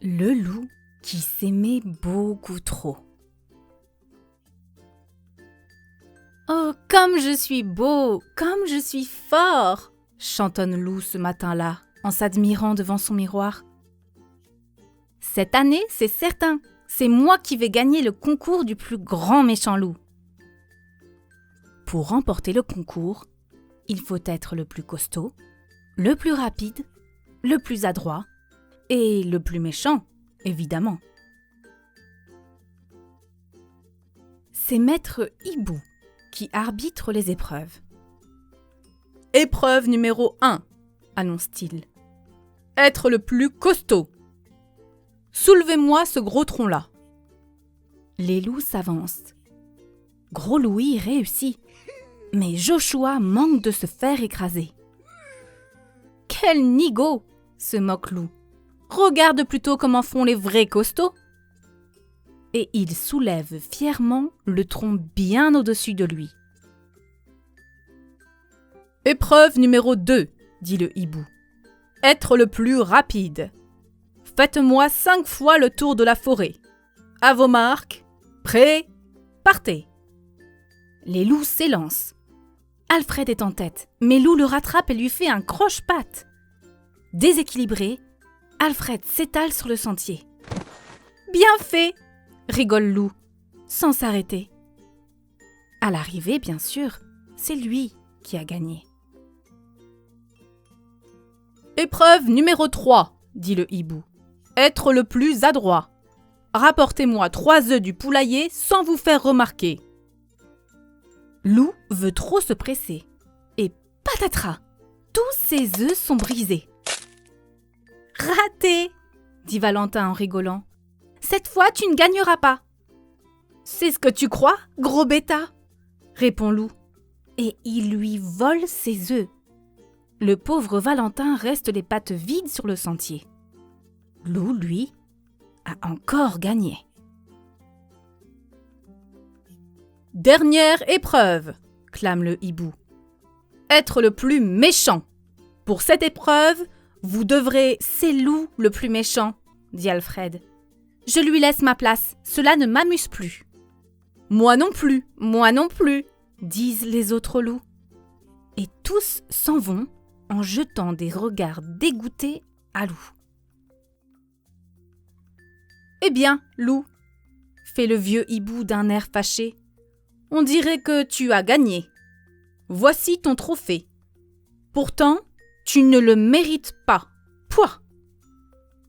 Le loup qui s'aimait beaucoup trop. Oh, comme je suis beau, comme je suis fort, chantonne Loup ce matin-là, en s'admirant devant son miroir. Cette année, c'est certain, c'est moi qui vais gagner le concours du plus grand méchant loup. Pour remporter le concours, il faut être le plus costaud, le plus rapide, le plus adroit et le plus méchant, évidemment. C'est Maître Hibou qui arbitre les épreuves. Épreuve numéro 1, annonce-t-il. Être le plus costaud. Soulevez-moi ce gros tronc-là. Les loups s'avancent. Gros Louis réussit, mais Joshua manque de se faire écraser. Quel nigaud, se moque Loup. Regarde plutôt comment font les vrais costauds. Et il soulève fièrement le tronc bien au-dessus de lui. Épreuve numéro 2, dit le hibou. Être le plus rapide. Faites-moi 5 fois le tour de la forêt. À vos marques, prêts, partez. Les loups s'élancent. Alfred est en tête, mais Loup le rattrape et lui fait un croche-patte. Déséquilibré, Alfred s'étale sur le sentier. Bien fait, rigole Loup, sans s'arrêter. À l'arrivée, bien sûr, c'est lui qui a gagné. Épreuve numéro 3, dit le hibou. Être le plus adroit. Rapportez-moi 3 œufs du poulailler sans vous faire remarquer. Loup veut trop se presser. Et patatras, tous ses œufs sont brisés. Raté, dit Valentin en rigolant. Cette fois, tu ne gagneras pas. C'est ce que tu crois, gros bêta, répond Loup. Et il lui vole ses œufs. Le pauvre Valentin reste les pattes vides sur le sentier. Loup, lui, a encore gagné. Dernière épreuve, clame le hibou. Être le plus méchant. Pour cette épreuve, vous devrez... C'est Loup le plus méchant, dit Alfred. Je lui laisse ma place, cela ne m'amuse plus. Moi non plus, disent les autres loups. Et tous s'en vont en jetant des regards dégoûtés à Loup. Eh bien, Loup, fait le vieux hibou d'un air fâché, on dirait que tu as gagné. Voici ton trophée. Pourtant, tu ne le mérites pas. Pouah !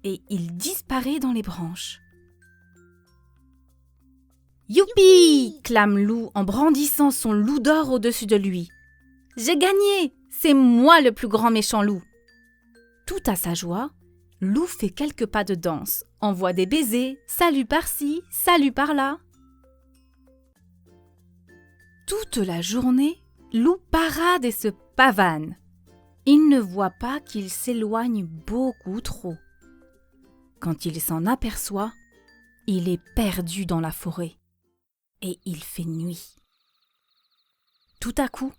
Et il disparaît dans les branches. Youpi ! Clame Loup en brandissant son loup d'or au-dessus de lui. J'ai gagné ! C'est moi le plus grand méchant loup. Tout à sa joie, Loup fait quelques pas de danse, envoie des baisers, salut par-ci, salut par-là. Toute la journée, Loup parade et se pavane. Il ne voit pas qu'il s'éloigne beaucoup trop. Quand il s'en aperçoit, il est perdu dans la forêt. Et il fait nuit. Tout à coup,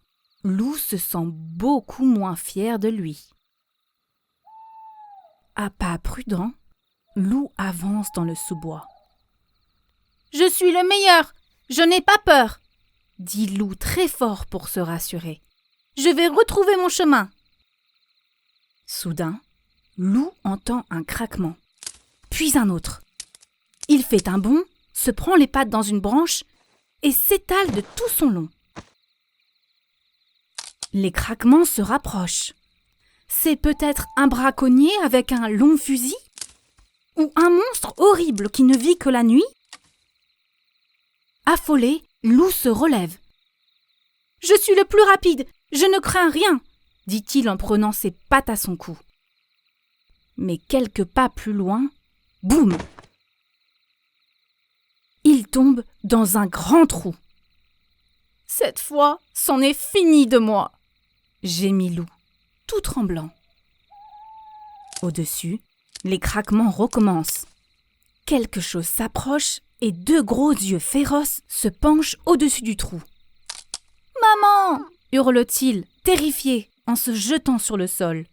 Loup se sent beaucoup moins fier de lui. À pas prudent, Loup avance dans le sous-bois. « Je suis le meilleur, je n'ai pas peur !» dit Loup très fort pour se rassurer. « Je vais retrouver mon chemin !» Soudain, Loup entend un craquement, puis un autre. Il fait un bond, se prend les pattes dans une branche et s'étale de tout son long. Les craquements se rapprochent. C'est peut-être un braconnier avec un long fusil ? Ou un monstre horrible qui ne vit que la nuit ? Affolé, Loup se relève. « Je suis le plus rapide, je ne crains rien !» dit-il en prenant ses pattes à son cou. Mais quelques pas plus loin, boum ! Il tombe dans un grand trou. « Cette fois, c'en est fini de moi !» gémit Loup, tout tremblant. Au-dessus, les craquements recommencent. Quelque chose s'approche et 2 gros yeux féroces se penchent au-dessus du trou. « Maman !» hurle-t-il, terrifié, en se jetant sur le sol.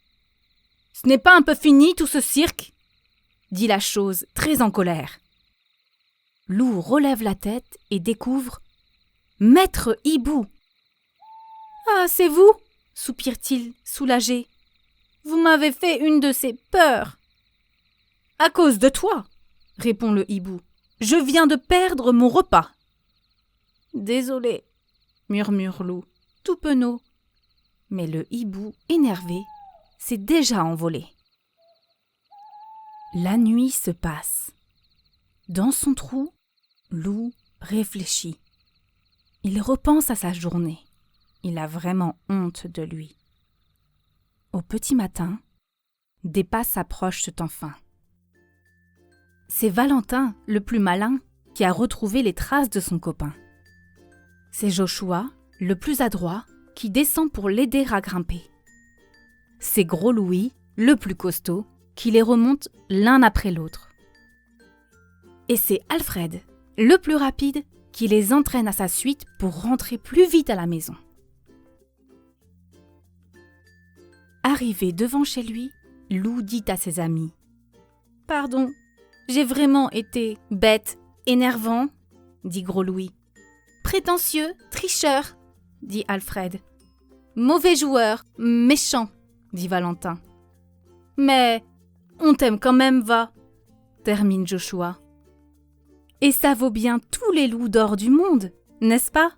« Ce n'est pas un peu fini tout ce cirque ? dit la chose très en colère. Lou relève la tête et découvre Maître Hibou. « Ah, c'est vous » soupire-t-il, soulagé. « Vous m'avez fait une de ces peurs. »« À cause de toi » répond le hibou. « Je viens de perdre mon repas. »« Désolé » murmure Lou, tout penaud. Mais le hibou, énervé, s'est déjà envolé. La nuit se passe. Dans son trou, Lou réfléchit. Il repense à sa journée. Il a vraiment honte de lui. Au petit matin, des pas s'approchent enfin. C'est Valentin, le plus malin, qui a retrouvé les traces de son copain. C'est Joshua, le plus adroit, qui descend pour l'aider à grimper. C'est Gros Louis, le plus costaud, qui les remonte l'un après l'autre. Et c'est Alfred, le plus rapide, qui les entraîne à sa suite pour rentrer plus vite à la maison. Arrivé devant chez lui, Lou dit à ses amis « Pardon, j'ai vraiment été bête, énervant, dit Gros Louis. Prétentieux, tricheur, dit Alfred. Mauvais joueur, méchant, dit Valentin. Mais on t'aime quand même, va, termine Joshua. Et ça vaut bien tous les loups d'or du monde, n'est-ce pas ?